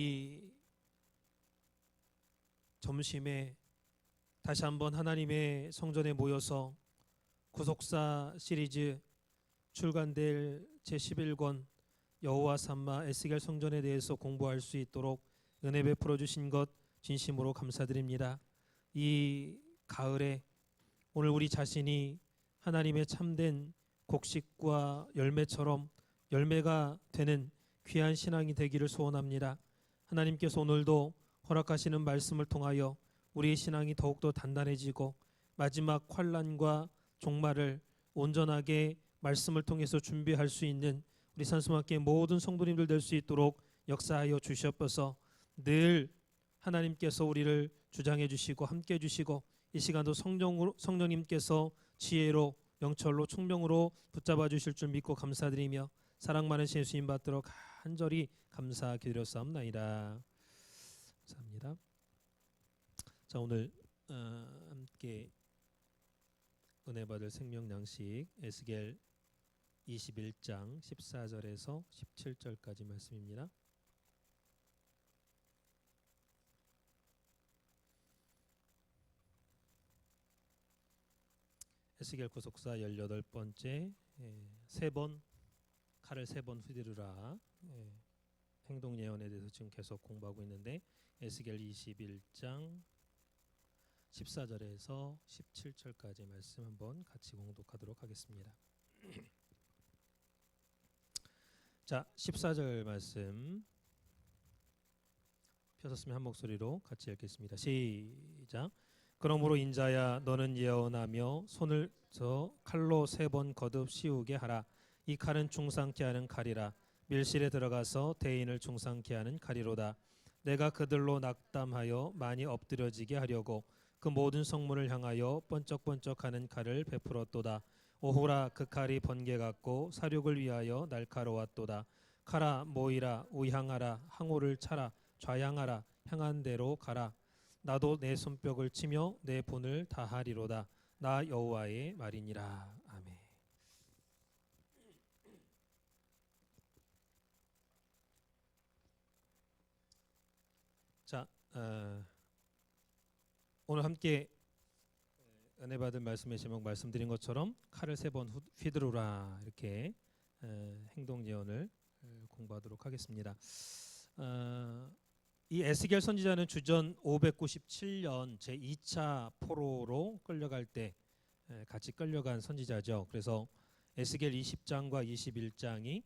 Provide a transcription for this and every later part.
이 점심에 다시 한번 하나님의 성전에 모여서 구속사 시리즈 출간될 제11권 여호와 삼마 에스겔 성전에 대해서 공부할 수 있도록 은혜 베풀어 주신 것 진심으로 감사드립니다. 이 가을에 오늘 우리 자신이 하나님의 참된 곡식과 열매처럼 열매가 되는 귀한 신앙이 되기를 소원합니다. 하나님께서 오늘도 허락하시는 말씀을 통하여 우리의 신앙이 더욱더 단단해지고 마지막 환난과 종말을 온전하게 말씀을 통해서 준비할 수 있는 우리 산수막교회 모든 성도님들 될 수 있도록 역사하여 주시옵소서. 늘 하나님께서 우리를 주장해 주시고 함께 해 주시고 이 시간도 성령님께서 지혜로 명철로 총명으로 붙잡아 주실 줄 믿고 감사드리며 사랑 많으신 예수님 받도록 간절히 감사드렸사옵나이다. 감사합니다. 자, 오늘 함께 은혜 받을 생명 양식 에스겔 21장 14절에서 17절까지 말씀입니다. 에스겔 구속사 18번째 칼을 3번 휘두르라 행동 예언에 대해서 지금 계속 공부하고 있는데 에스겔 21장 14절에서 17절까지 말씀 한번 같이 공독하도록 하겠습니다. 자, 14절 말씀 펴섰으면 한 목소리로 같이 읽겠습니다. 시작. 그러므로 인자야 너는 예언하며 손을 저 칼로 3번 거듭 씌우게 하라. 이 칼은 중상케 하는 칼이라. 밀실에 들어가서 대인을 중상케 하는 칼이로다. 내가 그들로 낙담하여 많이 엎드려지게 하려고 그 모든 성문을 향하여 번쩍번쩍하는 칼을 베풀었도다. 오호라 그 칼이 번개 같고 사륙을 위하여 날카로웠도다. 칼아 모이라 우향하라 항오를 차라 좌향하라 향한 대로 가라. 나도 내 손뼉을 치며 내 분을 다하리로다. 나 여호와의 말이니라. 아멘. 자, 오늘 함께 은혜 받을 말씀의 제목 말씀드린 것처럼 칼을 3번 휘두르라 이렇게 행동 예언을 공부하도록 하겠습니다. 이 에스겔 선지자는 주전 597년 제2차 포로로 끌려갈 때 같이 끌려간 선지자죠. 그래서 에스겔 20장과 21장이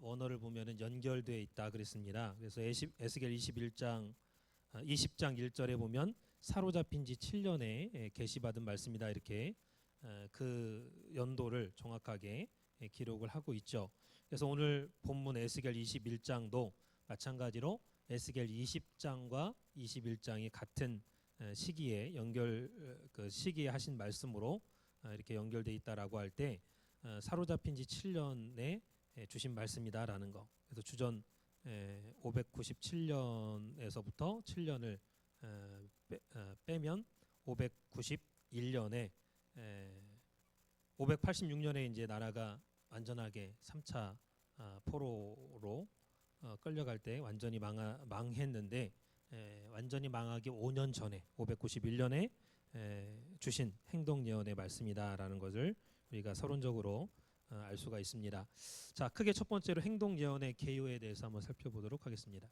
원어를 보면은 연결되어 있다 그랬습니다. 그래서 에스겔 20장 1절에 보면 사로잡힌 지 7년에 계시받은 말씀이다 이렇게 그 연도를 정확하게 기록을 하고 있죠. 그래서 오늘 본문 에스겔 21장도 마찬가지로 에스겔 20장과 21장이 같은 시기에 시기에 하신 말씀으로 이렇게 연결돼 있다라고 할 때 사로잡힌 지 7년에 주신 말씀이다라는 거. 그래서 주전 597년에서부터 7년을 빼면 591년에 586년에 이제 나라가 완전하게 3차 포로로 끌려갈 때 완전히 망했는데 완전히 망하기 5년 전에 591년에 주신 행동 예언의 말씀이다라는 것을 우리가 서론적으로 알 수가 있습니다. 자, 크게 첫 번째로 행동 예언의 개요에 대해서 한번 살펴보도록 하겠습니다.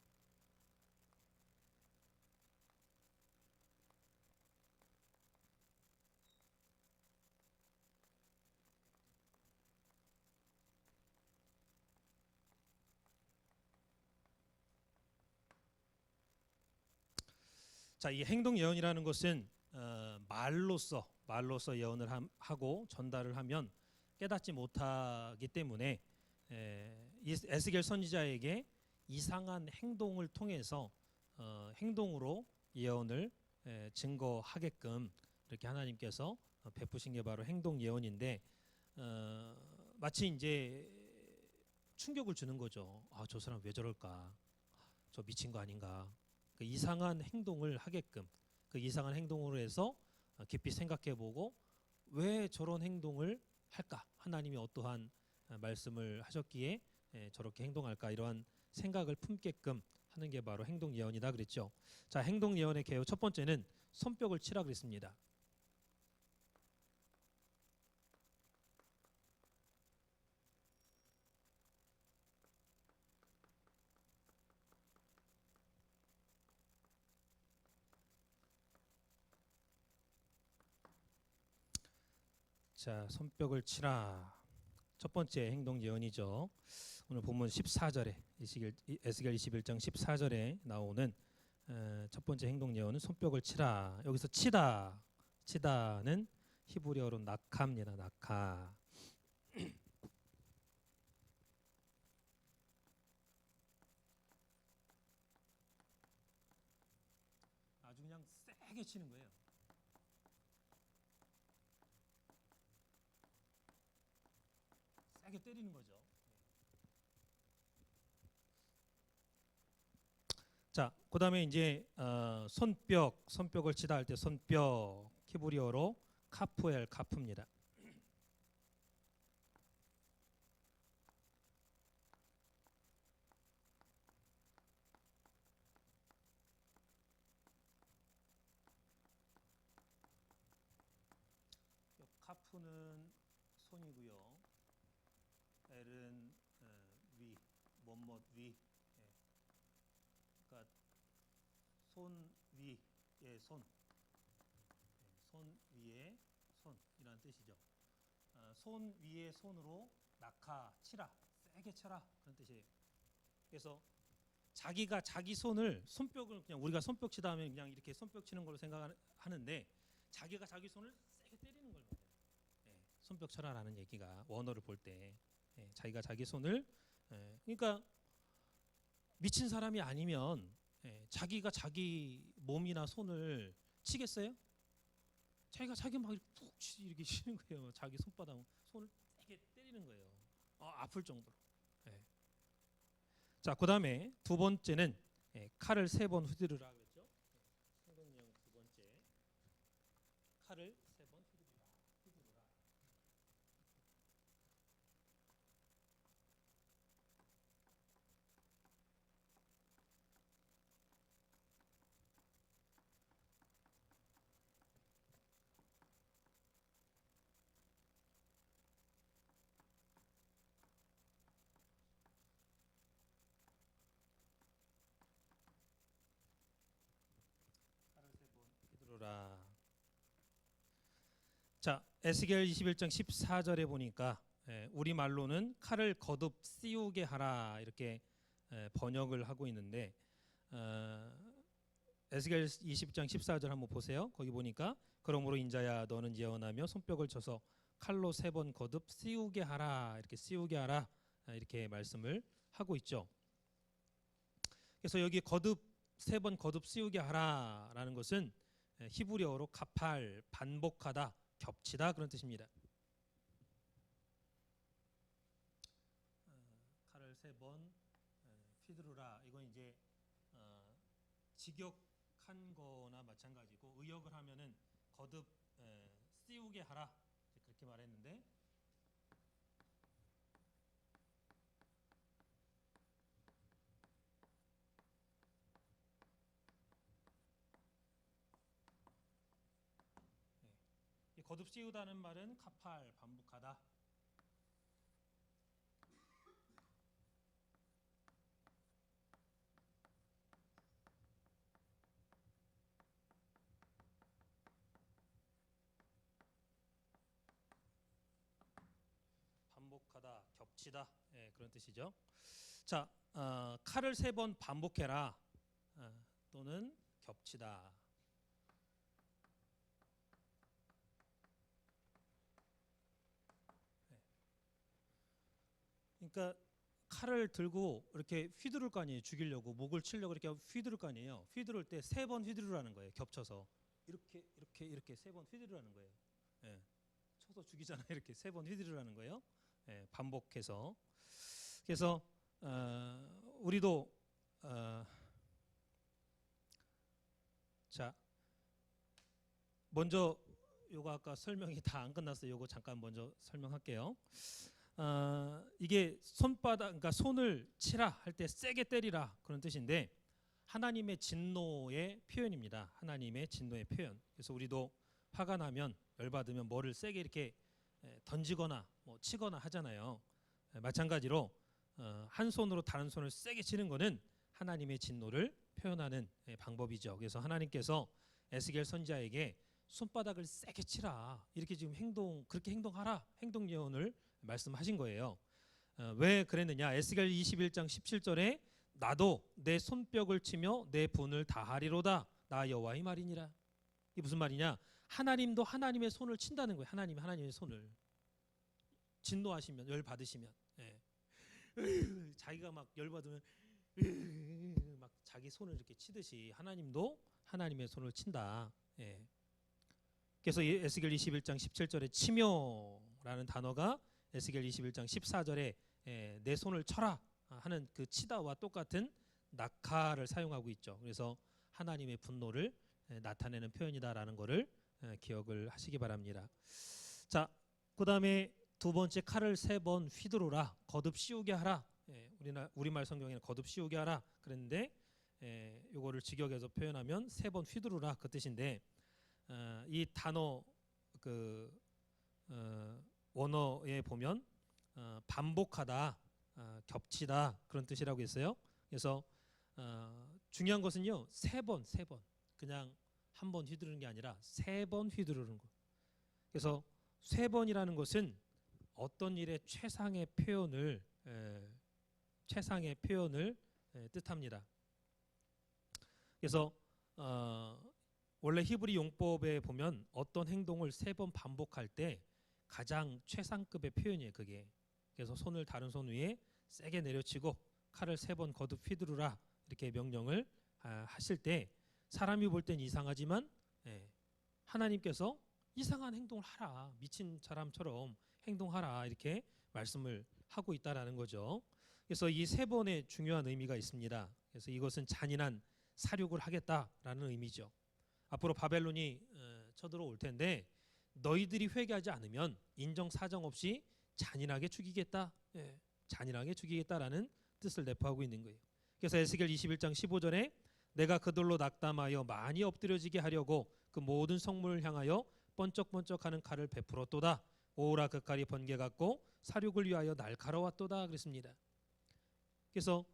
자, 이 행동 예언이라는 것은 말로써 예언을 하고 전달을 하면 깨닫지 못하기 때문에 이 에스겔 선지자에게 이상한 행동을 통해서 행동으로 예언을 증거하게끔 이렇게 하나님께서 베푸신 게 바로 행동 예언인데 마치 이제 충격을 주는 거죠. 아, 저 사람 왜 저럴까? 저 미친 거 아닌가? 그 이상한 행동을 하게끔 그 이상한 행동으로 해서 깊이 생각해보고 왜 저런 행동을 할까? 하나님이 어떠한 말씀을 하셨기에 저렇게 행동할까? 이러한 생각을 품게끔 하는 게 바로 행동 예언이다 그랬죠. 자, 행동 예언의 개요 첫 번째는 손뼉을 치라 그랬습니다. 자, 손뼉을 치라. 첫 번째 행동 예언이죠. 오늘 본문 14절에 에스겔 21장 14절에 나오는 첫 번째 행동 예언은 손뼉을 치라. 여기서 치다는 히브리어로 낙하입니다. 낙하. 아주 그냥 세게 치는 거예요. 세게 때리는 거죠. 자, 그다음에 이제 손뼉을 치다 할 때 손뼉 히브리어로 카프입니다. 카프는 손이고요. L은 위, 뭐뭐 위. 그러니까 손 위의 손, 손 위의 손이라는 뜻이죠. 손 위의 손으로 낙하 치라, 세게 쳐라 그런 뜻이에요. 그래서 자기가 자기 손을 손뼉을 그냥 우리가 손뼉 치다 하면 그냥 이렇게 손뼉 치는 걸로 생각하는데 자기가 자기 손을 세게 때리는 걸 말해요. 손뼉 쳐라라는 얘기가 원어를 볼 때 자기가 자기 손을 그러니까 미친 사람이 아니면 자기가 자기 몸이나 손을 치겠어요? 자기가 자기 막 푹 이렇게 치는 거예요. 자기 손바닥 손을 세게 때리는 거예요. 아플 정도로. 자, 그다음에 두 번째는 칼을 3번 휘두르라 그랬죠. 성경령 두 번째 칼을 3번 휘두르라. 휘두르라. 자, 에스겔 21장 14절에 보니까 우리 말로는 칼을 거듭 씌우게 하라 이렇게 번역을 하고 있는데 에스겔 20장 14절 한번 보세요. 거기 보니까 그러므로 인자야 너는 예언하며 손뼉을 쳐서 칼로 3번 거듭 씌우게 하라 이렇게 씌우게 하라 이렇게 말씀을 하고 있죠. 그래서 여기 거듭 3번 거듭 씌우게 하라라는 것은 히브리어로 가팔 반복하다 겹치다 그런 뜻입니다. 칼을 3번 휘두르라 이건 이제 직역한 거나 마찬가지고 의역을 하면은 거듭 씌우게 하라 그렇게 말했는데 거듭 씌우다는 말은 카팔 반복하다. 반복하다, 겹치다 그런 뜻이죠. 자, 칼을 3번 반복해라 또는 겹치다. 그러니까 칼을 들고 이렇게 휘두를 거 아니에요. 죽이려고 목을 치려고 이렇게 휘두를 거 아니에요. 휘두를 때 3번 휘두르라는 거예요. 겹쳐서 이렇게 3번 휘두르라는 거예요. 쳐서 죽이잖아요. 이렇게 3번 휘두르라는 거예요. 반복해서. 그래서 우리도 자 먼저 요거 아까 설명이 다 안 끝났어요. 요거 잠깐 먼저 설명할게요. 이게 손바닥, 그러니까 손을 치라 할 때 세게 때리라 그런 뜻인데 하나님의 진노의 표현입니다. 하나님의 진노의 표현. 그래서 우리도 화가 나면 열받으면 뭐를 세게 이렇게 던지거나 뭐 치거나 하잖아요. 마찬가지로 한 손으로 다른 손을 세게 치는 것은 하나님의 진노를 표현하는 방법이죠. 그래서 하나님께서 에스겔 선지자에게 손바닥을 세게 치라 이렇게 지금 그렇게 행동하라 행동 예언을 말씀하신 거예요. 왜 그랬느냐? 에스겔 21장 17절에 나도 내 손뼉을 치며 내 분을 다하리로다 나 여호와의 말이니라. 이게 무슨 말이냐? 하나님도 하나님의 손을 친다는 거예요. 하나님의 손을 진노하시면 열 받으시면 자기가 막 열 받으면 막 자기 손을 이렇게 치듯이 하나님도 하나님의 손을 친다. 그래서 에스겔 21장 17절에 치며라는 단어가 에스겔 21장 14절에 내 손을 쳐라 하는 그 치다와 똑같은 낙하를 사용하고 있죠. 그래서 하나님의 분노를 나타내는 표현이다라는 것을 기억을 하시기 바랍니다. 자, 그다음에 두 번째 칼을 3번 휘두르라 거듭 씌우게 하라. 우리말 성경에는 거듭 씌우게 하라 그랬는데 요거를 직역해서 표현하면 3번 휘두르라 그 뜻인데 이 단어 그 원어에 보면 반복하다, 겹치다 그런 뜻이라고 했어요. 그래서 중요한 것은요 3번 그냥 한 번 휘두르는 게 아니라 3번 휘두르는 것. 그래서 3번이라는 것은 어떤 일의 최상의 표현을 뜻합니다. 그래서 원래 히브리 용법에 보면 어떤 행동을 3번 반복할 때 가장 최상급의 표현이에요. 그게. 그래서 손을 다른 손 위에 세게 내려치고 칼을 3번 거듭 휘두르라 이렇게 명령을 하실 때 사람이 볼 땐 이상하지만 하나님께서 이상한 행동을 하라 미친 사람처럼 행동하라 이렇게 말씀을 하고 있다라는 거죠. 그래서 이 3번의 중요한 의미가 있습니다. 그래서 이것은 잔인한 사륙을 하겠다라는 의미죠. 앞으로 바벨론이 쳐들어올 텐데 너희들이 회개하지 않으면 인정사정 없이 잔인하게 죽이겠다. 잔인하게 죽이겠다라는 뜻을 내포하고 있는 거예요. 그래서 에스겔 21장 15절에 내가 그들로 낙담하여 많이 엎드려지게 하려고 그 모든 성문을 향하여 번쩍번쩍하는 칼을 베풀었도다. 오라 그 칼이 번개 같고 사륙을 위하여 날카로웠도다 그랬습니다. 그래서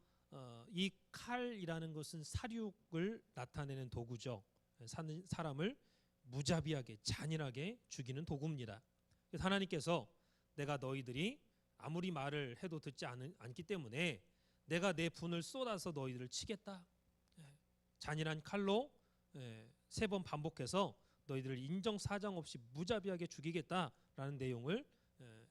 이 칼이라는 것은 사륙을 나타내는 도구죠. 사람을 무자비하게 잔인하게 죽이는 도구입니다. 그래서 하나님께서 내가 너희들이 아무리 말을 해도 듣지 않기 때문에 내가 내 분을 쏟아서 너희들을 치겠다. 잔인한 칼로 3번 반복해서 너희들을 인정사정 없이 무자비하게 죽이겠다라는 내용을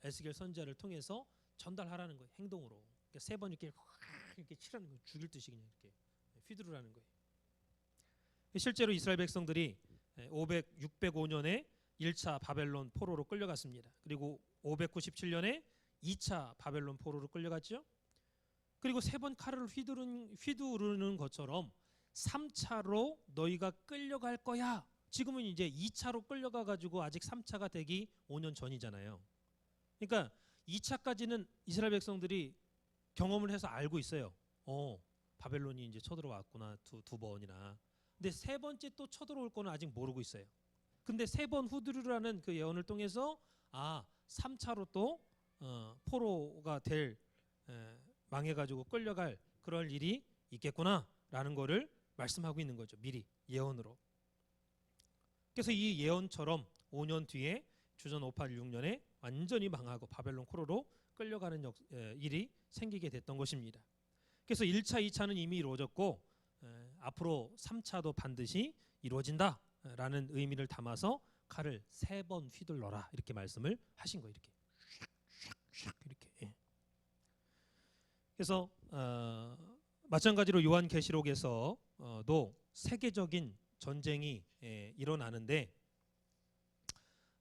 에스겔 선지자를 통해서 전달하라는 거예요. 행동으로. 그러니까 3번 이렇게 치라는 거예요. 죽일 듯이 그냥 이렇게 휘두르라는 거예요. 실제로 이스라엘 백성들이 605년에 1차 바벨론 포로로 끌려갔습니다. 그리고 597년에 2차 바벨론 포로로 끌려갔죠. 그리고 3번 칼을 휘두르는 것처럼 3차로 너희가 끌려갈 거야. 지금은 이제 2차로 끌려가 가지고 아직 3차가 되기 5년 전이잖아요. 그러니까 2차까지는 이스라엘 백성들이 경험을 해서 알고 있어요. 바벨론이 이제 쳐들어왔구나 두 번이나. 근데 3번째 또 쳐들어올 거는 아직 모르고 있어요. 근데 3번 후두르라는 그 예언을 통해서 3차로 또 포로가 망해가지고 끌려갈 그럴 일이 있겠구나라는 거를 말씀하고 있는 거죠. 미리 예언으로. 그래서 이 예언처럼 5년 뒤에 주전 586년에 완전히 망하고 바벨론 포로로 끌려가는 일이 생기게 됐던 것입니다. 그래서 1차, 2차는 이미 이루어졌고 앞으로 3차도 반드시 이루어진다라는 의미를 담아서 칼을 3번 휘둘러라 이렇게 말씀을 하신 거예요. 이렇게. 그래서 마찬가지로 요한계시록에서도 세계적인 전쟁이 일어나는데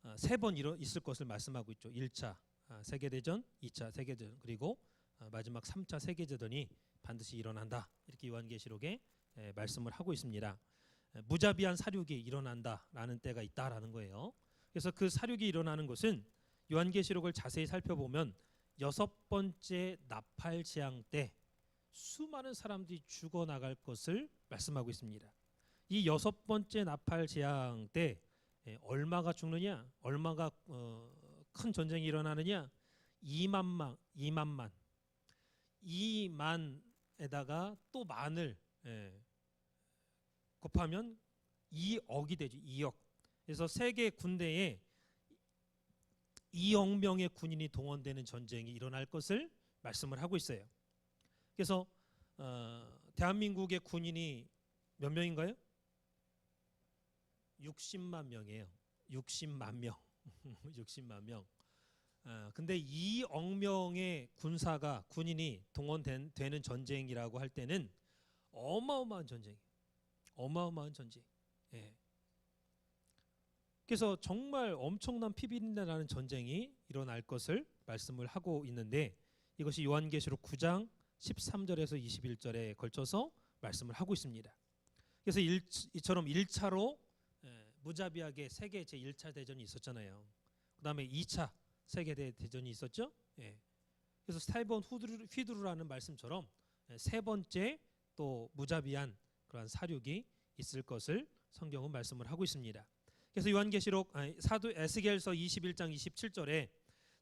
3번 있을 것을 말씀하고 있죠. 1차 세계대전, 2차 세계대전, 그리고 마지막 3차 세계대전이 반드시 일어난다. 이렇게 요한계시록에 말씀을 하고 있습니다. 무자비한 사륙이 일어난다라는 때가 있다라는 거예요. 그래서 그 사륙이 일어나는 것은 요한계시록을 자세히 살펴보면 6번째 나팔 재앙 때 수많은 사람들이 죽어나갈 것을 말씀하고 있습니다. 이 6번째 나팔 재앙 때 얼마가 죽느냐, 얼마가 큰 전쟁이 일어나느냐, 2만만, 2만에다가 또 만을 곱하면 2억이 되죠. 2억. 그래서 세계 군대에 2억 명의 군인이 동원되는 전쟁이 일어날 것을 말씀을 하고 있어요. 그래서 대한민국의 군인이 몇 명인가요? 60만 명이에요. 60만 명. 60만 명. 근데 2억 명의 군인이 동원되는 전쟁이라고 할 때는 어마어마한 전쟁이에요. 어마어마한 전쟁. 예. 그래서 정말 엄청난 피비린내 나는 전쟁이 일어날 것을 말씀을 하고 있는데, 이것이 요한계시록 9장 13절에서 21절에 걸쳐서 말씀을 하고 있습니다. 그래서 이처럼 1차로 무자비하게 세계 제1차 대전이 있었잖아요. 그 다음에 2차 세계대전이 있었죠. 예. 그래서 세 번 휘두르라는 말씀처럼 세 번째 또 무자비한 그러한 사륙이 있을 것을 성경은 말씀을 하고 있습니다. 그래서 요한계시록 사도 에스겔서 21장 27절에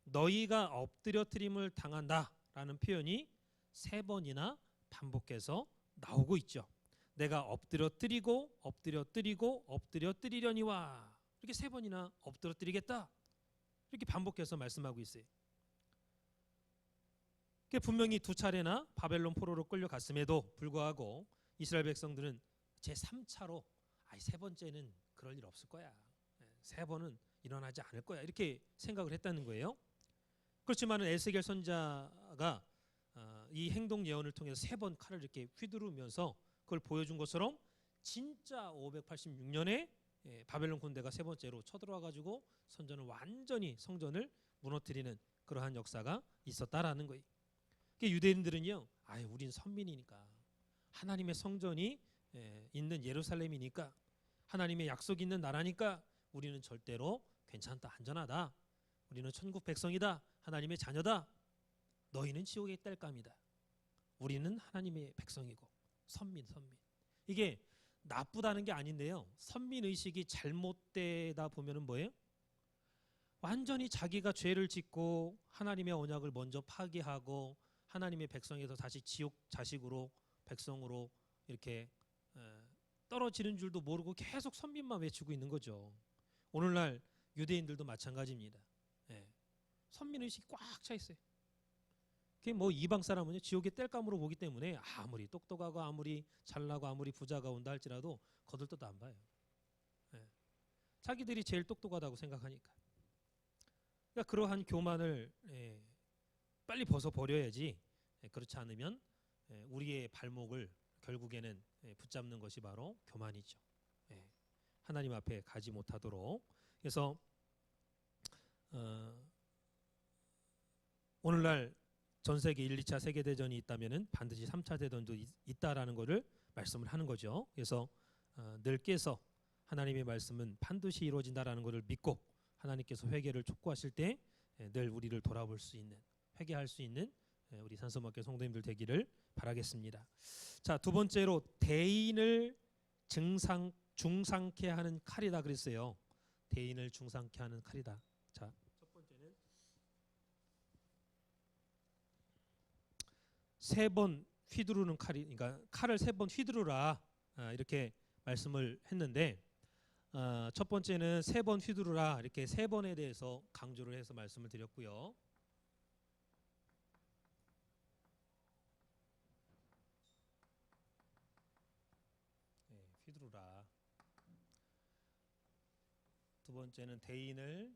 너희가 엎드려뜨림을 당한다라는 표현이 세 번이나 반복해서 나오고 있죠. 내가 엎드려뜨리고 엎드려뜨리고 엎드려뜨리려니와, 이렇게 세 번이나 엎드려뜨리겠다, 이렇게 반복해서 말씀하고 있어요. 분명히 두 차례나 바벨론 포로로 끌려갔음에도 불구하고 이스라엘 백성들은 제3차로 세 번째는 그럴 일 없을 거야, 세 번은 일어나지 않을 거야, 이렇게 생각을 했다는 거예요. 그렇지만 에스겔 선지자가 이 행동 예언을 통해서 세 번 칼을 이렇게 휘두르면서 그걸 보여준 것처럼 진짜 586년에 바벨론 군대가 세 번째로 쳐들어와 가지고 완전히 성전을 무너뜨리는 그러한 역사가 있었다라는 거예요. 유대인들은요, 우린 선민이니까, 하나님의 성전이 있는 예루살렘이니까, 하나님의 약속이 있는 나라니까 우리는 절대로 괜찮다, 안전하다, 우리는 천국 백성이다, 하나님의 자녀다, 너희는 지옥의 땔감이다, 우리는 하나님의 백성이고 선민. 이게 나쁘다는 게 아닌데요, 선민의식이 잘못되다 보면은 뭐예요? 완전히 자기가 죄를 짓고 하나님의 언약을 먼저 파기하고 하나님의 백성에서 다시 지옥 자식으로, 백성으로 이렇게 떨어지는 줄도 모르고 계속 선민만 외치고 있는 거죠. 오늘날 유대인들도 마찬가지입니다. 선민의식이 꽉 차 있어요. 이방 사람은요, 지옥의 땔감으로 보기 때문에 아무리 똑똑하고 아무리 잘나고 아무리 부자가 온다 할지라도 거들떠도 안 봐요. 자기들이 제일 똑똑하다고 생각하니까. 그러니까 그러한 교만을 빨리 벗어버려야지. 그렇지 않으면 우리의 발목을 결국에는 붙잡는 것이 바로 교만이죠. 하나님 앞에 가지 못하도록. 그래서 오늘날 전 세계 1, 2차 세계대전이 있다면 반드시 3차 대전도 있다라는 것을 말씀을 하는 거죠. 그래서 늘 깨서 하나님의 말씀은 반드시 이루어진다라는 것을 믿고 하나님께서 회개를 촉구하실 때 늘 우리를 돌아볼 수 있는, 회개할 수 있는 우리 산소마켓 성도님들 되기를 바라겠습니다. 자, 두 번째로 대인을 중상케 하는 칼이다 그랬어요. 대인을 중상케 하는 칼이다. 자, 첫 번째는 세 번 휘두르는 칼이, 그러니까 칼을 세 번 휘두르라, 이렇게 말씀을 했는데, 첫 번째는 세 번 휘두르라, 이렇게 세 번에 대해서 강조를 해서 말씀을 드렸고요. 휘두르라. 두 번째는 대인을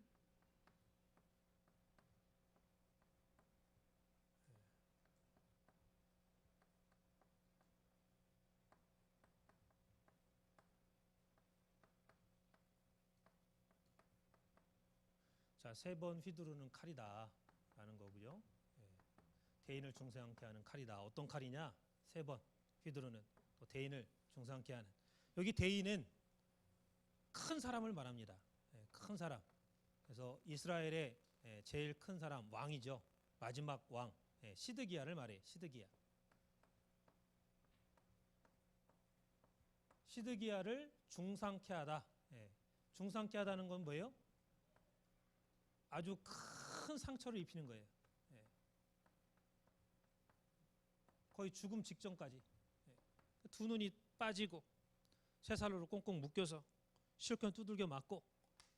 세 번 휘두르는 칼이다라는 거고요. 대인을 중상케 하는 칼이다. 어떤 칼이냐? 세 번 휘두르는, 또 대인을 중상케 하는. 여기 대인은 큰 사람을 말합니다. 큰 사람. 그래서 이스라엘의 제일 큰 사람, 왕이죠. 마지막 왕, 시드기야를 말해요. 시드기야. 시드기야를 중상케 하다. 예. 중상케 하다는 건 뭐예요? 아주 큰 상처를 입히는 거예요. 예. 거의 죽음 직전까지. 예. 두 눈이 빠지고 쇠살로 꽁꽁 묶여서 실컷 두들겨 맞고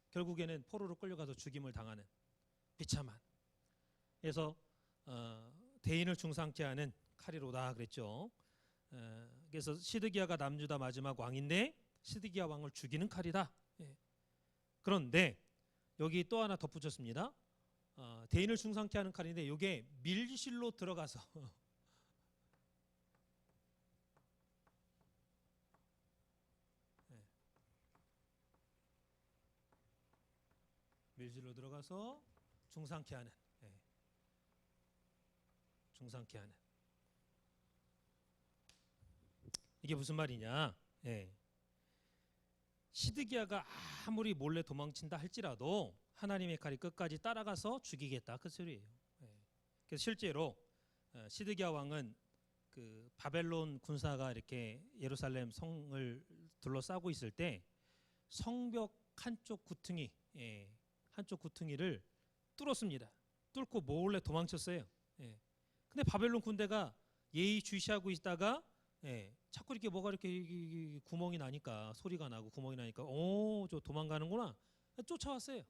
결국에는 포로로 끌려가서 죽임을 당하는 비참한. 그래서 대인을 중상케 하는 칼이로다 그랬죠. 그래서 시드기야가 남유다 마지막 왕인데 시드기야 왕을 죽이는 칼이다. 예. 그런데 여기 또 하나 덧붙였습니다. 대인을 중상케 하는 칼인데 이게 밀실로 들어가서 예. 밀실로 들어가서 중상케 하는. 예. 중상케 하는. 이게 무슨 말이냐? 예. 시드기야가 아무리 몰래 도망친다 할지라도 하나님의 칼이 끝까지 따라가서 죽이겠다 그 소리예요. 예. 그래서 실제로 시드기야 왕은 그 바벨론 군사가 이렇게 예루살렘 성을 둘러싸고 있을 때 성벽 한쪽 구퉁이, 예, 한쪽 구퉁이를 뚫었습니다. 뚫고 몰래 도망쳤어요. 예. 근데 바벨론 군대가 예의주시하고 있다가 예, 자꾸 이렇게 뭐가 이렇게 구멍이 나니까 소리가 나고 구멍이 나니까 저 도망가는구나 쫓아왔어요.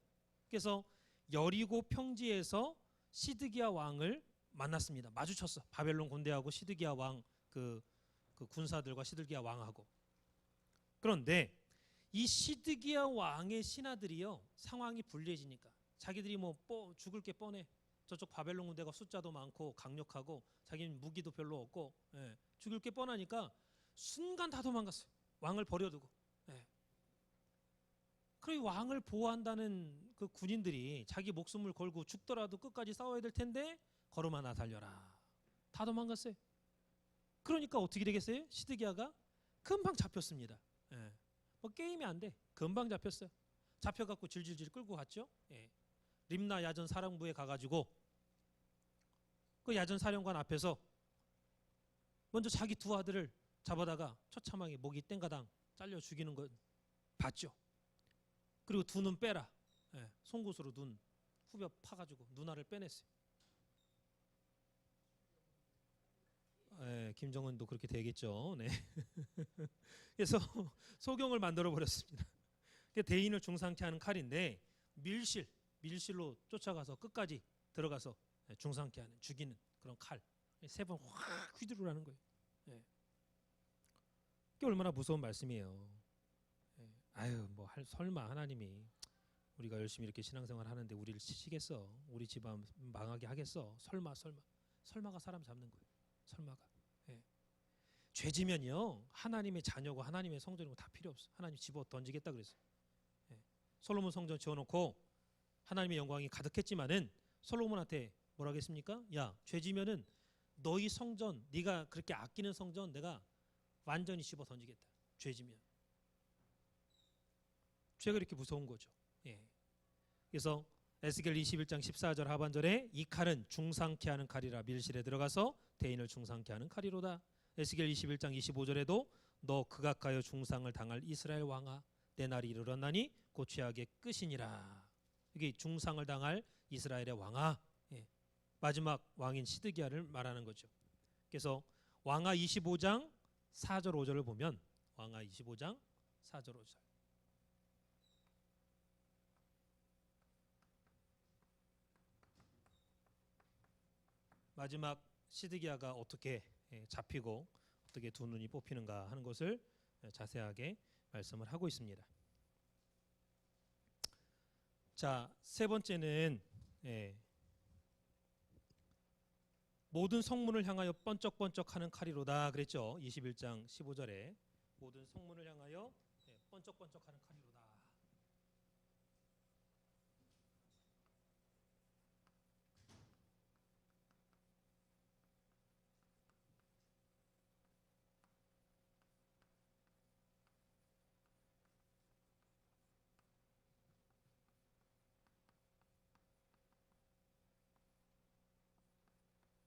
그래서 여리고 평지에서 시드기야 왕을 만났습니다. 마주쳤어. 바벨론 군대하고 시드기야 왕 그 군사들과 시드기야 왕하고. 그런데 이 시드기야 왕의 신하들이요 상황이 불리해지니까 자기들이 뭐 죽을 게 뻔해. 저쪽 바벨론 군대가 숫자도 많고 강력하고 자기는 무기도 별로 없고 예, 죽일 게 뻔하니까 순간 다 도망갔어요. 왕을 버려두고. 예. 그리고 왕을 보호한다는 그 군인들이 자기 목숨을 걸고 죽더라도 끝까지 싸워야 될 텐데 걸음 하나 달려라. 다 도망갔어요. 그러니까 어떻게 되겠어요? 시드기야가 금방 잡혔습니다. 예. 뭐 게임이 안 돼. 금방 잡혔어요. 잡혀갖고 질질질 끌고 갔죠. 예. 림나 야전 사령부에 가가지고 그 야전 사령관 앞에서 먼저 자기 두 아들을 잡아다가 처참하게 목이 땡가당 잘려 죽이는 거 봤죠. 그리고 두 눈 빼라. 예, 송곳으로 눈 후벼 파가지고 눈알을 빼냈어요. 예, 김정은도 그렇게 되겠죠. 네. 그래서 소경을 만들어 버렸습니다. 대인을 중상케 하는 칼인데 밀실로 쫓아가서 끝까지 들어가서 중상케 하는 죽이는 그런 칼. 세 번 확 휘두르라는 거예요. 예. 그게 얼마나 무서운 말씀이에요. 예. 아유 뭐 설마 하나님이 우리가 열심히 이렇게 신앙생활 하는데 우리를 치시겠어? 우리 집안 망하게 하겠어? 설마가 사람 잡는 거예요. 설마가. 예. 죄지면요 하나님의 자녀고 하나님의 성전이고 다 필요 없어. 하나님 집어 던지겠다 그랬어요. 예. 솔로몬 성전 지어놓고 하나님의 영광이 가득했지만은 솔로몬한테 뭐라 했습니까? 야 죄지면은 너희 성전 네가 그렇게 아끼는 성전 내가 완전히 집어 던지겠다. 죄지면. 죄가 이렇게 무서운 거죠. 예. 그래서 에스겔 21장 14절 하반절에 이 칼은 중상케 하는 칼이라 밀실에 들어가서 대인을 중상케 하는 칼이로다. 에스겔 21장 25절에도 너 극악하여 중상을 당할 이스라엘 왕아 내 날이 이르렀나니 곧 죄악의 끝이니라. 이게 중상을 당할 이스라엘의 왕아. 예. 마지막 왕인 시드기야를 말하는 거죠. 그래서 왕하 25장 4절 5절을 보면 왕하 25장 4절 5절 마지막 시드기야가 어떻게 잡히고 어떻게 두 눈이 뽑히는가 하는 것을 자세하게 말씀을 하고 있습니다. 자, 세 번째는 모든 성문을 향하여 번쩍번쩍하는 칼이로다 그랬죠. 21장 15절에 모든 성문을 향하여 번쩍번쩍하는 칼이로다.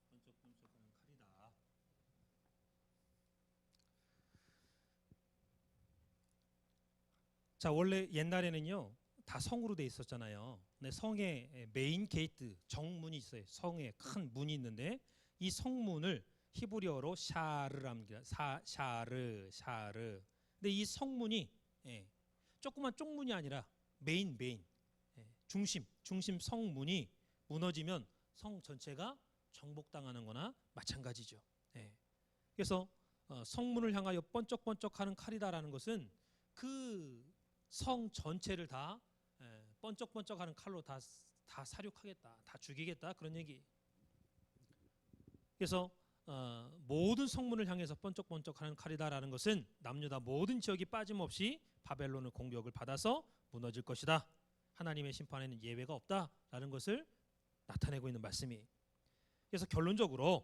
번쩍번쩍하는 칼이다. 자, 원래 옛날에는요 다 성으로 돼 있었잖아요. 근데 성에 메인 게이트 정문이 있어요. 성에 큰 문이 있는데 이 성문을 히브리어로 샤르랍니다. 샤르. 근데 이 성문이 조그만 쪽문이 아니라 메인 중심 성문이 무너지면 성 전체가 정복당하는 거나 마찬가지죠. 그래서 성문을 향하여 번쩍번쩍하는 칼이다라는 것은 그 성 전체를 다 번쩍번쩍하는 칼로 다 사륙하겠다, 다 죽이겠다 그런 얘기. 그래서 모든 성문을 향해서 번쩍번쩍하는 칼이다라는 것은 남유다 모든 지역이 빠짐없이 바벨론의 공격을 받아서 무너질 것이다. 하나님의 심판에는 예외가 없다라는 것을 나타내고 있는 말씀이. 그래서 결론적으로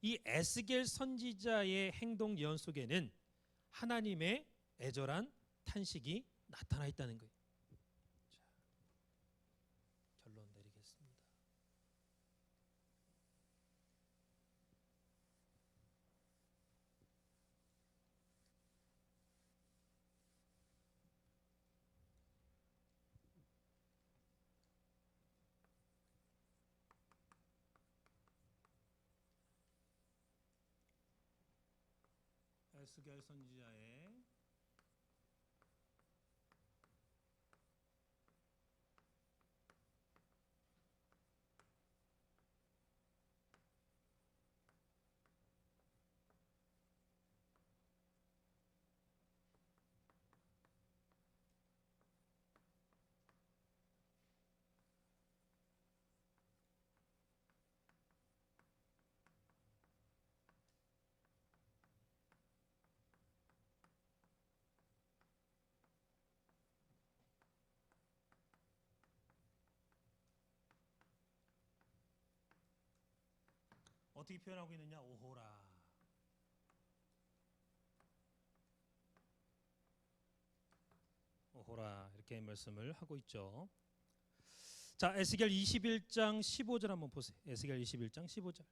이 에스겔 선지자의 행동 예언 속에는 하나님의 애절한 탄식이 나타나 있다는 거예요. 자, 결론 내리겠습니다. 에스겔 선지자의 어떻게 표현하고 있느냐? 오호라 이렇게 말씀을 하고 있죠. 자, 에스겔 21장 15절 한번 보세요. 에스겔 21장 15절.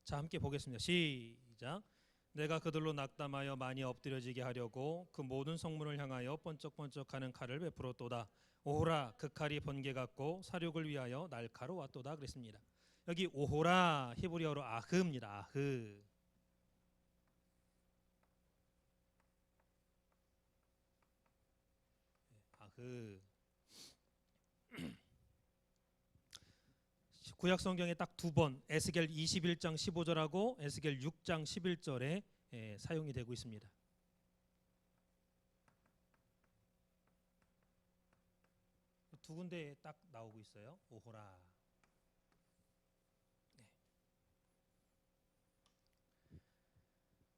자, 함께 보겠습니다. 시작. 내가 그들로 낙담하여 많이 엎드려지게 하려고 그 모든 성문을 향하여 번쩍번쩍하는 칼을 베풀었도다. 오호라, 그 칼이 번개 같고 사륙을 위하여 날카로웠도다 그랬습니다. 여기 오호라 히브리어로 아흐입니다. 아흐. 구약 성경에 딱 두 번 에스겔 21장 15절하고 에스겔 6장 11절에 사용이 되고 있습니다. 두 군데에 딱 나오고 있어요. 오호라. 네.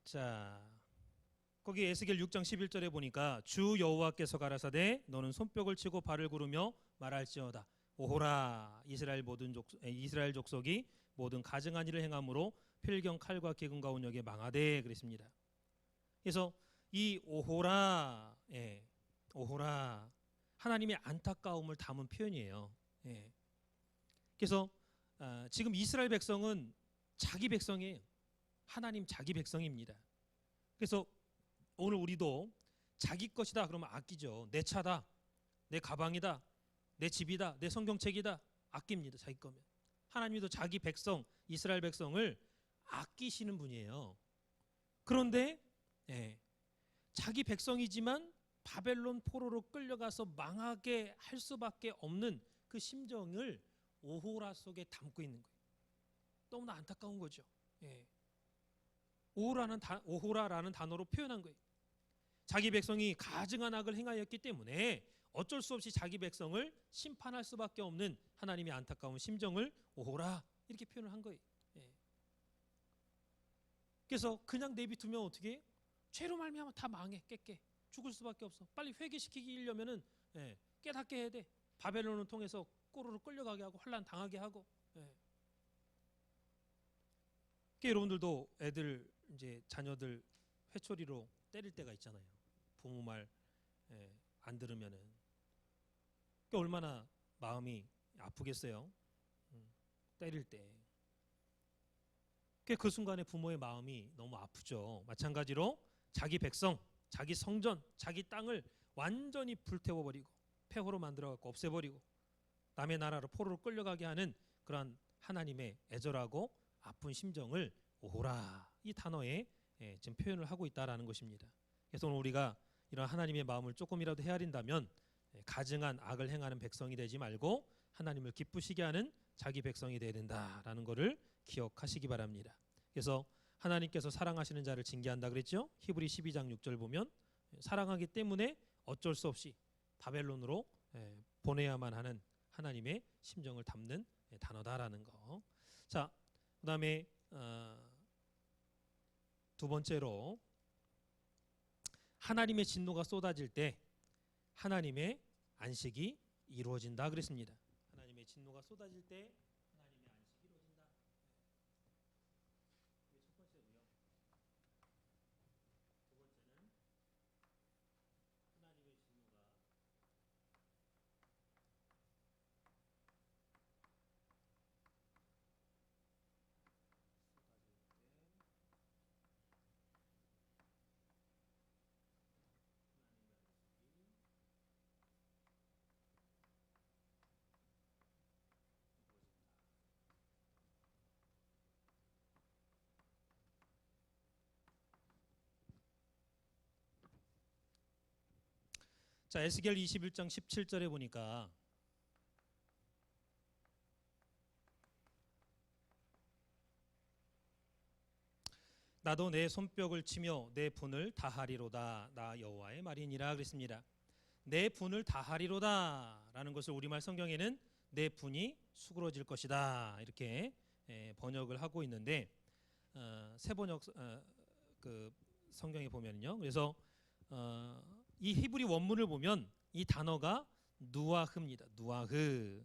자, 거기 에스겔 6장 11절에 보니까 주 여호와께서 가라사대 너는 손뼉을 치고 발을 구르며 말할지어다. 오호라, 이스라엘 족속이 모든 가증한 일을 행함으로 필경 칼과 기근과 운역에 망하되 그랬습니다. 그래서 이 오호라 하나님의 안타까움을 담은 표현이에요. 그래서 지금 이스라엘 백성은 자기 백성이에요. 하나님 자기 백성입니다. 그래서 오늘 우리도 자기 것이다 그러면 아끼죠. 내 차다, 내 가방이다, 내 집이다, 내 성경책이다 아낍니다. 자기 거면. 하나님도 자기 백성 이스라엘 백성을 아끼시는 분이에요. 그런데 자기 백성이지만 바벨론 포로로 끌려가서 망하게 할 수밖에 없는 그 심정을 오호라 속에 담고 있는 거예요. 너무나 안타까운 거죠. 오호라라는 단어로 표현한 거예요. 자기 백성이 가증한 악을 행하였기 때문에 어쩔 수 없이 자기 백성을 심판할 수밖에 없는 하나님의 안타까운 심정을 오호라 이렇게 표현을 한 거예요. 그래서 그냥 내비두면 어떻게 해요? 죄로 말미암아 다 망해, 깨끗 죽을 수밖에 없어. 빨리 회개시키려면은 깨닫게 해야 돼. 바벨론을 통해서 꼬르르 끌려가게 하고 환난 당하게 하고. 여러분들도 애들 이제 자녀들 회초리로 때릴 때가 있잖아요. 부모 말 안 들으면은 얼마나 마음이 아프겠어요. 때릴 때. 그 순간에 부모의 마음이 너무 아프죠. 마찬가지로 자기 백성, 자기 성전, 자기 땅을 완전히 불태워버리고 폐허로 만들어갖고 없애버리고 남의 나라로 포로로 끌려가게 하는 그러한 하나님의 애절하고 아픈 심정을 오호라 이 단어에 지금 표현을 하고 있다라는 것입니다. 그래서 오늘 우리가 이런 하나님의 마음을 조금이라도 헤아린다면 가증한 악을 행하는 백성이 되지 말고 하나님을 기쁘시게 하는 자기 백성이 되어야 된다라는 것을 기억하시기 바랍니다. 그래서 하나님께서 사랑하시는 자를 징계한다 그랬죠. 히브리 12장 6절 보면 사랑하기 때문에 어쩔 수 없이 바벨론으로 보내야만 하는 하나님의 심정을 담는 단어다라는 거. 자, 그다음에 두 번째로 하나님의 진노가 쏟아질 때 하나님의 안식이 이루어진다 그랬습니다. 하나님의 진노가 쏟아질 때 하나님의 안식이 이루어진다. 이게 첫 번째고요. 두 번째는 하나님의 진노가 자, 에스겔 21장 17절에 보니까 나도 내 손뼉을 치며 내 분을 다하리로다 나 여호와의 말이니라 그랬습니다. 내 분을 다하리로다라는 것을 우리말 성경에는 내 분이 수그러질 것이다 이렇게 번역을 하고 있는데 새 번역 그 성경에 보면요. 그래서 이 히브리 원문을 보면 이 단어가 누아흐입니다. 누아흐.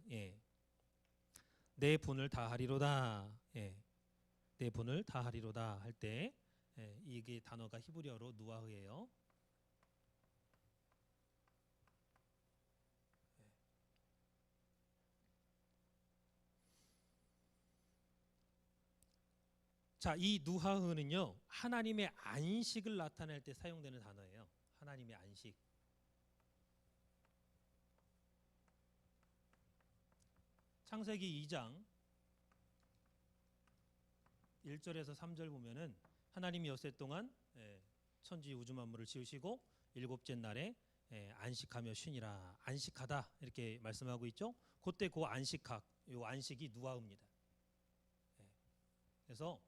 내 분을 다하리로다. 내 분을 다하리로다 할 때 이게 단어가 히브리어로 누아흐예요. 자, 이 누하흐는요 하나님의 안식을 나타낼 때 사용되는 단어예요. 하나님의 안식. 창세기 2장 1절에서 3절 보면은 하나님이 엿새 동안 천지 우주 만물을 지으시고 일곱째 날에 안식하며 쉬니라. 안식하다 이렇게 말씀하고 있죠. 그때 그 안식학, 요 안식이 누아흐입니다. 그래서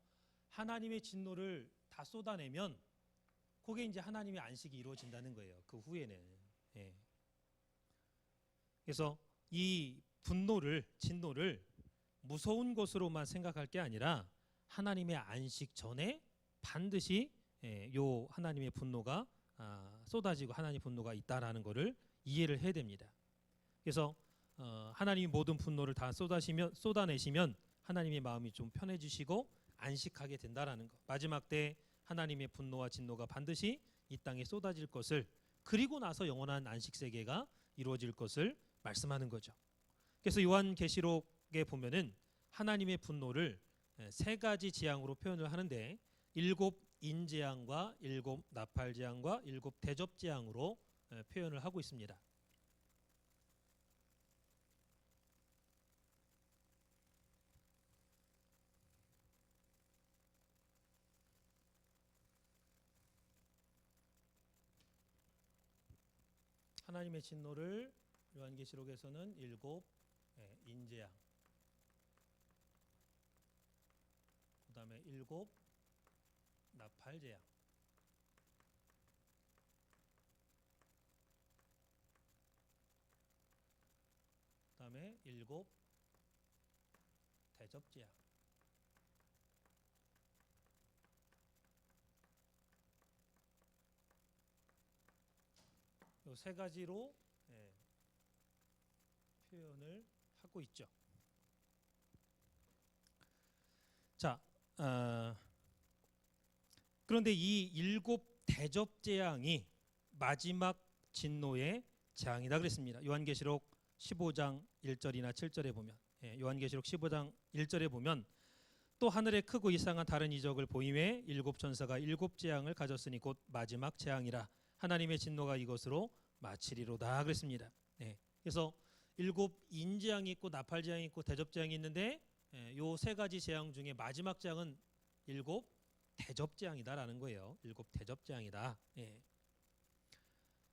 하나님의 진노를 다 쏟아내면 그게 이제 하나님의 안식이 이루어진다는 거예요. 그 후에는. 그래서 이 분노를 진노를 무서운 것으로만 생각할 게 아니라 하나님의 안식 전에 반드시 요 하나님의 분노가 쏟아지고 하나님의 분노가 있다라는 것을 이해를 해야 됩니다. 그래서 하나님이 모든 분노를 다 쏟아내시면 하나님의 마음이 좀 편해지시고 안식하게 된다라는 것. 마지막 때 하나님의 분노와 진노가 반드시 이 땅에 쏟아질 것을, 그리고 나서 영원한 안식 세계가 이루어질 것을 말씀하는 거죠. 그래서 요한계시록에 보면은 하나님의 분노를 세 가지 재앙으로 표현을 하는데 7 인재앙과 7 나팔재앙과 7 대접재앙으로 표현을 하고 있습니다. 하나님의 진노를 요한계시록에서는 7 인재앙, 그 다음에 7 나팔재앙, 그 다음에 7 대접재앙. 이 세 가지로 표현을 하고 있죠. 자, 그런데 이 7 대접재앙이 마지막 진노의 재앙이다 그랬습니다. 요한계시록 15장 1절이나 7절에 보면 요한계시록 15장 1절에 보면 또 하늘에 크고 이상한 다른 이적을 보임에 일곱 천사가 일곱 재앙을 가졌으니 곧 마지막 재앙이라 하나님의 진노가 이것으로 마치리로다 그랬습니다. 그래서 일곱 인재앙이 있고 나팔재앙이 있고 대접재앙이 있는데 요 세 가지 재앙 중에 마지막 재앙은 일곱 대접재앙이다라는 거예요. 일곱 대접재앙이다.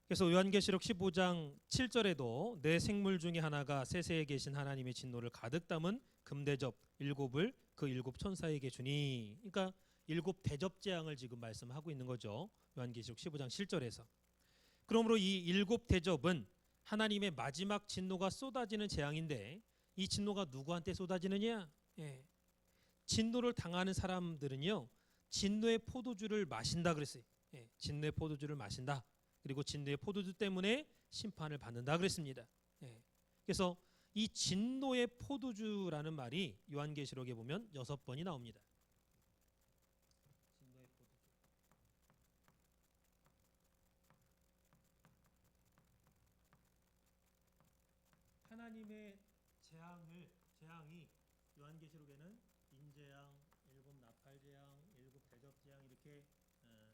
그래서 요한계시록 15장 7절에도 내 생물 중에 하나가 세세에 계신 하나님의 진노를 가득 담은 금대접 일곱을 그 일곱 천사에게 주니, 그러니까 일곱 대접재앙을 지금 말씀하고 있는 거죠. 요한계시록 15장 7절에서. 그러므로 이 일곱 대접은 하나님의 마지막 진노가 쏟아지는 재앙인데 이 진노가 누구한테 쏟아지느냐? 진노를 당하는 사람들은요, 진노의 포도주를 마신다 그랬어요. 진노의 포도주를 마신다. 그리고 진노의 포도주 때문에 심판을 받는다 그랬습니다. 그래서 이 진노의 포도주라는 말이 요한계시록에 보면 6번이 나옵니다. 진노의 포도주. 하나님의 재앙이 요한계시록에는 인재앙, 일곱 나팔재앙, 일곱 대접재앙 이렇게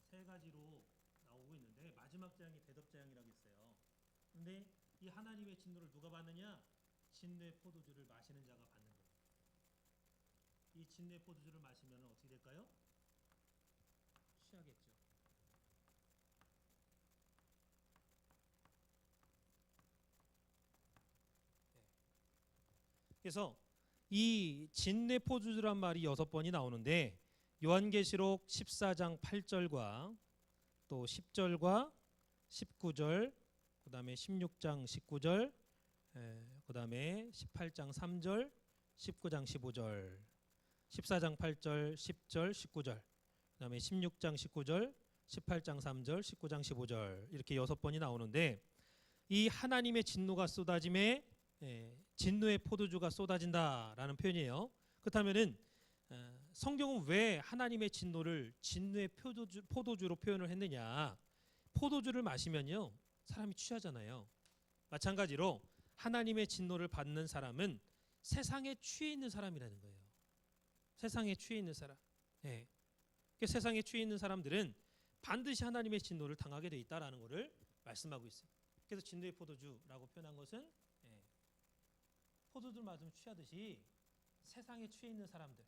세 가지로 나오고 있는데 마지막 재앙이 대접재앙이라고 했어요. 그런데 이 하나님의 진노를 누가 받느냐? 진노의 포도주를 마시는 자가 받는 거예요. 이 진노의 포도주를 마시면 어떻게 될까요? 취하겠죠. 그래서 이 진노의 포도주란 말이 6번이 나오는데 요한계시록 14장 8절과 또 10절과 19절, 그다음에 16장 19절, 그다음에 18장 3절, 19장 15절, 14장 8절, 10절, 19절, 그다음에 16장 19절, 18장 3절, 19장 15절 이렇게 6번이 나오는데 이 하나님의 진노가 쏟아짐에 진노의 포도주가 쏟아진다라는 표현이에요. 그렇다면은 성경은 왜 하나님의 진노를 진노의 포도주로 표현을 했느냐? 포도주를 마시면요 사람이 취하잖아요. 마찬가지로 하나님의 진노를 받는 사람은 세상에 취해 있는 사람이라는 거예요. 세상에 취해 있는 사람. 세상에 취해 있는 사람들은 반드시 하나님의 진노를 당하게 돼 있다라는 것을 말씀하고 있어요. 그래서 진노의 포도주라고 표현한 것은 포도주를 맞으면 취하듯이 세상에 취해 있는 사람들.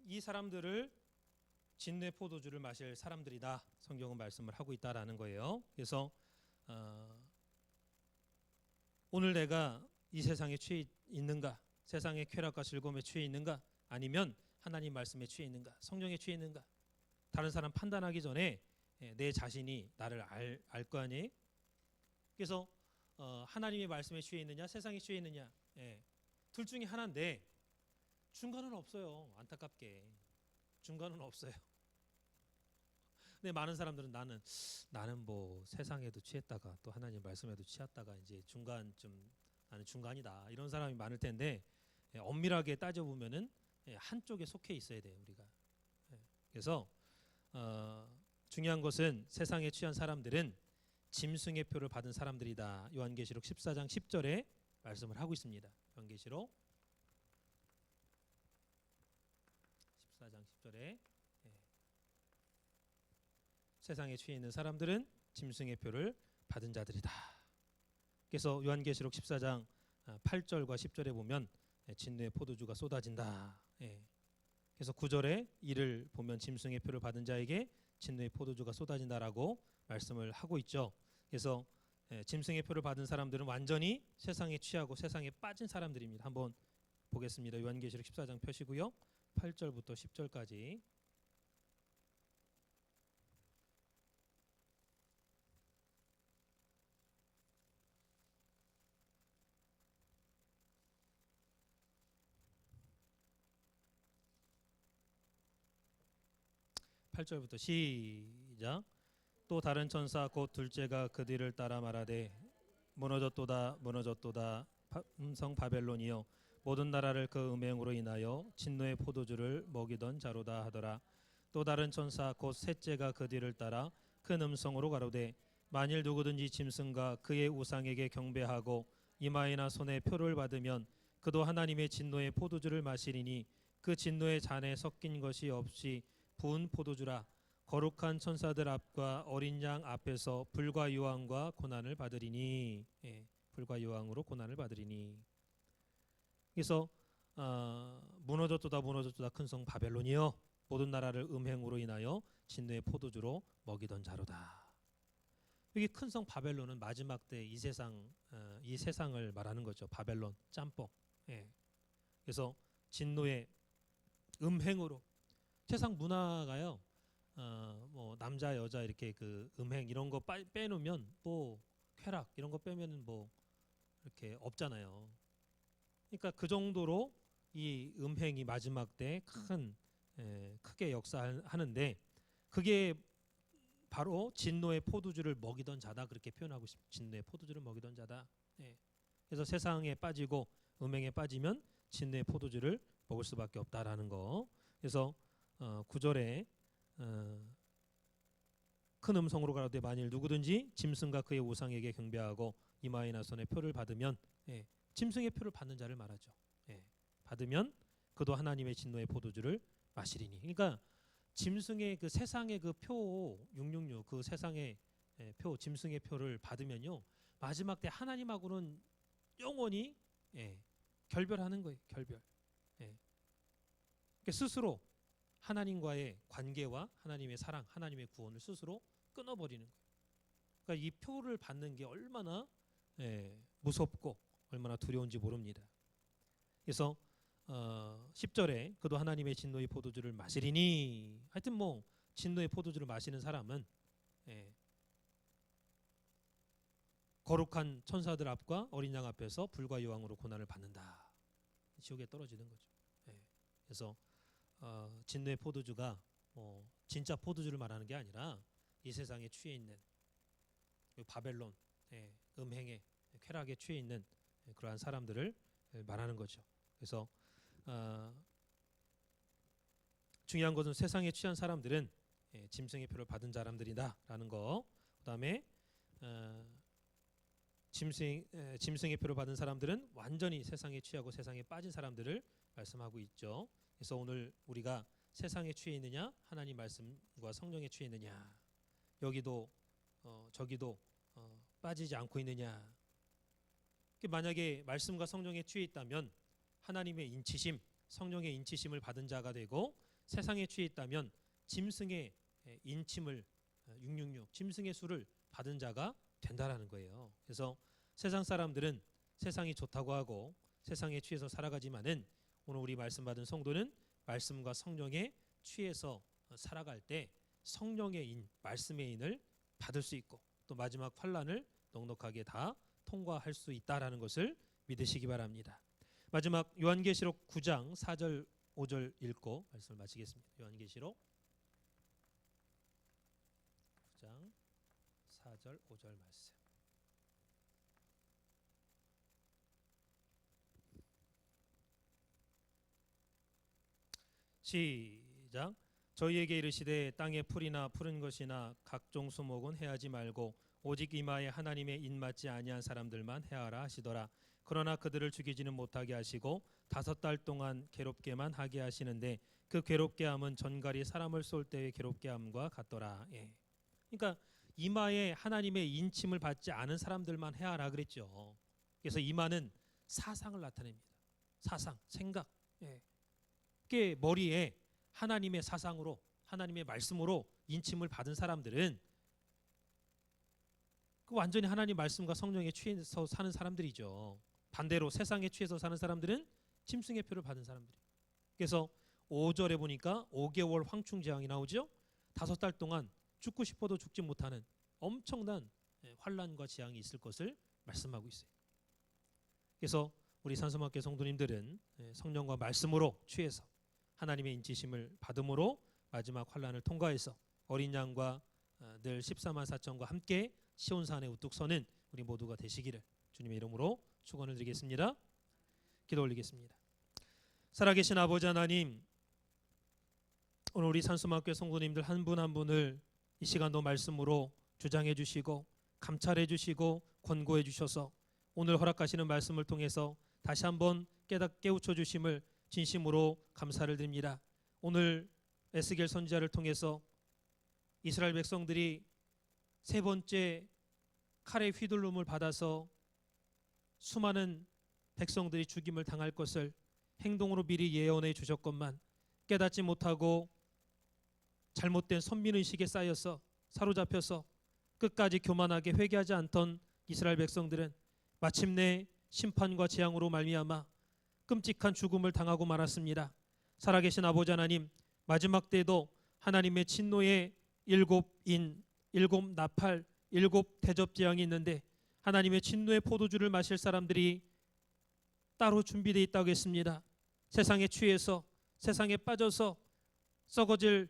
이 사람들을 진노의 포도주를 마실 사람들이다. 성경은 말씀을 하고 있다라는 거예요. 그래서 오늘 내가 이 세상에 취해 있는가? 세상의 쾌락과 즐거움에 취해 있는가? 아니면 하나님 말씀에 취해 있는가? 성령에 취해 있는가? 다른 사람 판단하기 전에 내 자신이 나를 알 거 아니에요? 그래서 하나님의 말씀에 취해 있느냐? 세상에 취해 있느냐? 둘 중에 하나인데 중간은 없어요. 안타깝게 중간은 없어요. 근데 많은 사람들은 나는 뭐 세상에도 취했다가 또 하나님 말씀에도 취했다가 이제 중간쯤 나는 중간이다 이런 사람이 많을 텐데 엄밀하게 따져 보면은 한쪽에 속해 있어야 돼요 우리가. 그래서 중요한 것은 세상에 취한 사람들은 짐승의 표를 받은 사람들이다. 요한계시록 14장 10절에 말씀을 하고 있습니다. 요한계시록 14장 10절에 세상에 취해 있는 사람들은 짐승의 표를 받은 자들이다. 그래서 요한계시록 14장 8절과 10절에 보면 진노의 포도주가 쏟아진다. 그래서 9절에 이를 보면 짐승의 표를 받은 자에게 진노의 포도주가 쏟아진다라고 말씀을 하고 있죠. 그래서 짐승의 표를 받은 사람들은 완전히 세상에 취하고 세상에 빠진 사람들입니다. 한번 보겠습니다. 요한계시록 14장 펴시고요. 8절부터 10절까지. (8절부터) 시작. 또 다른 천사 곧 둘째가 그 뒤를 따라 말하되 무너졌도다 무너졌도다 성 바벨론이여 모든 나라를 그 음행으로 인하여 진노의 포도주를 먹이던 자로다 하더라. 또 다른 천사 곧 셋째가 그 뒤를 따라 큰 음성으로 가로되 만일 누구든지 짐승과 그의 우상에게 경배하고 이마에나 손에 표를 받으면 그도 하나님의 진노의 포도주를 마시리니 그 진노의 잔에 섞인 것이 없이 부은 포도주라. 거룩한 천사들 앞과 어린 양 앞에서 불과 유황과 고난을 받으리니. 불과 유황으로 고난을 받으리니. 그래서 무너졌도다 무너졌도다 큰 성 바벨론이여 모든 나라를 음행으로 인하여 진노의 포도주로 먹이던 자로다. 여기 큰 성 바벨론은 마지막 때 이 세상을 말하는 거죠. 바벨론 짬뽕. 그래서 진노의 음행으로 세상 문화가요. 뭐 남자 여자 이렇게 그 음행 이런 거 빼놓으면 뭐 쾌락 이런 거 빼면은 뭐 이렇게 없잖아요. 그러니까 그 정도로 이 음행이 마지막 때 크게 역사하는데 그게 바로 진노의 포도주를 먹이던 자다 그렇게 표현하고 싶습니다. 진노의 포도주를 먹이던 자다. 그래서 세상에 빠지고 음행에 빠지면 진노의 포도주를 먹을 수밖에 없다라는 거. 그래서 9절에 큰 음성으로 가로되 만일 누구든지 짐승과 그의 우상에게 경배하고 이마에나 손에 표를 받으면 짐승의 표를 받는 자를 말하죠. 받으면 그도 하나님의 진노의 포도주를 마시리니. 그러니까 짐승의 그 세상의 그 표 666 그 세상의 표 짐승의 표를 받으면요 마지막 때 하나님하고는 영원히 결별하는 거예요. 결별. 그러니까 스스로 하나님과의 관계와 하나님의 사랑, 하나님의 구원을 스스로 끊어버리는 거예요. 그러니까 이 표를 받는 게 얼마나 무섭고 얼마나 두려운지 모릅니다. 그래서 10절에 그도 하나님의 진노의 포도주를 마시리니. 하여튼 뭐 진노의 포도주를 마시는 사람은 거룩한 천사들 앞과 어린 양 앞에서 불과 유황으로 고난을 받는다. 지옥에 떨어지는 거죠. 그래서 진노의 포도주가 진짜 포도주를 말하는 게 아니라 이 세상에 취해 있는 바벨론 음행에 쾌락에 취해 있는 그러한 사람들을 말하는 거죠. 그래서 중요한 것은 세상에 취한 사람들은 짐승의 표를 받은 사람들이다라는 거. 그다음에 짐승의 표를 받은 사람들은 완전히 세상에 취하고 세상에 빠진 사람들을 말씀하고 있죠. 그래서 오늘 우리가 세상에 취해 있느냐 하나님 말씀과 성령에 취해 있느냐 여기도 저기도 빠지지 않고 있느냐. 만약에 말씀과 성령에 취해 있다면 하나님의 인치심 성령의 인치심을 받은 자가 되고 세상에 취해 있다면 짐승의 인침을 666 짐승의 수를 받은 자가 된다라는 거예요. 그래서 세상 사람들은 세상이 좋다고 하고 세상에 취해서 살아가지만은 오늘 우리 말씀 받은 성도는 말씀과 성령에 취해서 살아갈 때 성령의 인, 말씀의 인을 받을 수 있고 또 마지막 환난을 넉넉하게 다 통과할 수 있다라는 것을 믿으시기 바랍니다. 마지막 요한계시록 9장 4절 5절 읽고 말씀을 마치겠습니다. 요한계시록 9장 4절 5절 말씀. 시작. 저희에게 이르시되 땅에 풀이나 푸른 것이나 각종 수목은 해하지 말고 오직 이마에 하나님의 인 맞지 아니한 사람들만 해하라 하시더라. 그러나 그들을 죽이지는 못하게 하시고 5달 동안 괴롭게만 하게 하시는데 그 괴롭게 함은 전갈이 사람을 쏠 때의 괴롭게 함과 같더라. 그러니까 이마에 하나님의 인침을 받지 않은 사람들만 해하라 그랬죠. 그래서 이마는 사상을 나타냅니다. 사상, 생각. 그 머리에 하나님의 사상으로 하나님의 말씀으로 인침을 받은 사람들은 그 완전히 하나님 말씀과 성령에 취해서 사는 사람들이죠. 반대로 세상에 취해서 사는 사람들은 짐승의 표를 받은 사람들이에요. 그래서 5절에 보니까 5개월 황충재앙이 나오죠. 5달 동안 죽고 싶어도 죽지 못하는 엄청난 환난과 재앙이 있을 것을 말씀하고 있어요. 그래서 우리 산소마켓 성도님들은 성령과 말씀으로 취해서 하나님의 인치심을 받음으로 마지막 환난을 통과해서 어린 양과 늘 14만 4천과 함께 시온산에 우뚝 서는 우리 모두가 되시기를 주님의 이름으로 축원을 드리겠습니다. 기도 올리겠습니다. 살아계신 아버지 하나님, 오늘 우리 산수막교회 성도님들 한 분 한 분을 이 시간도 말씀으로 주장해 주시고 감찰해 주시고 권고해 주셔서 오늘 허락하시는 말씀을 통해서 다시 한번 깨우쳐 주심을 진심으로 감사를 드립니다. 오늘 에스겔 선지자를 통해서 이스라엘 백성들이 세 번째 칼의 휘둘름을 받아서 수많은 백성들이 죽임을 당할 것을 행동으로 미리 예언해 주셨건만 깨닫지 못하고 잘못된 선민의식에 쌓여서 사로잡혀서 끝까지 교만하게 회개하지 않던 이스라엘 백성들은 마침내 심판과 재앙으로 말미암아 끔찍한 죽음을 당하고 말았습니다. 살아계신 아버지 하나님, 마지막 때에도 하나님의 진노의 일곱 나팔, 일곱 대접 재앙이 있는데 하나님의 진노의 포도주를 마실 사람들이 따로 준비되어 있다고 했습니다. 세상에 취해서 세상에 빠져서 썩어질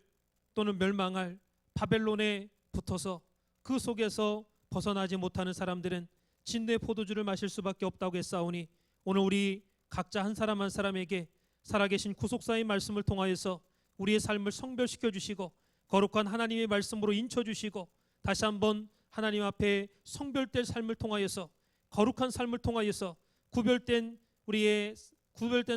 또는 멸망할 바벨론에 붙어서 그 속에서 벗어나지 못하는 사람들은 진노의 포도주를 마실 수밖에 없다고 했사오니 오늘 우리 각자 한 사람 한 사람에게 살아계신 구속사의 말씀을 통하여서 우리의 삶을 성별시켜 주시고 거룩한 하나님의 말씀으로 인쳐 주시고 다시 한번 하나님 앞에 성별된 삶을 통하여서 거룩한 삶을 통하여서 구별된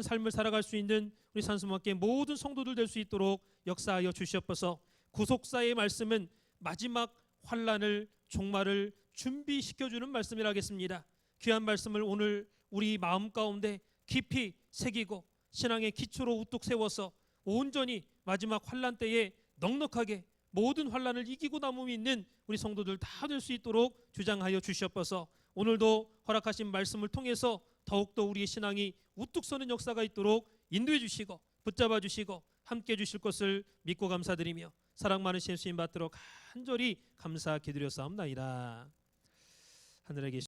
삶을 살아갈 수 있는 우리 산수막교회 모든 성도들 될 수 있도록 역사하여 주시옵소서. 구속사의 말씀은 마지막 환난을 종말을 준비시켜주는 말씀이라 하겠습니다. 귀한 말씀을 오늘 우리 마음 가운데 깊이 새기고 신앙의 기초로 우뚝 세워서 온전히 마지막 환난 때에 넉넉하게 모든 환난을 이기고 남음이 있는 우리 성도들 다 될 수 있도록 주장하여 주시옵소서. 오늘도 허락하신 말씀을 통해서 더욱더 우리의 신앙이 우뚝 서는 역사가 있도록 인도해 주시고 붙잡아 주시고 함께 주실 것을 믿고 감사드리며 사랑 많으신 예수님 받들어 간절히 감사 기드려 싸움나이다. 하늘에 계신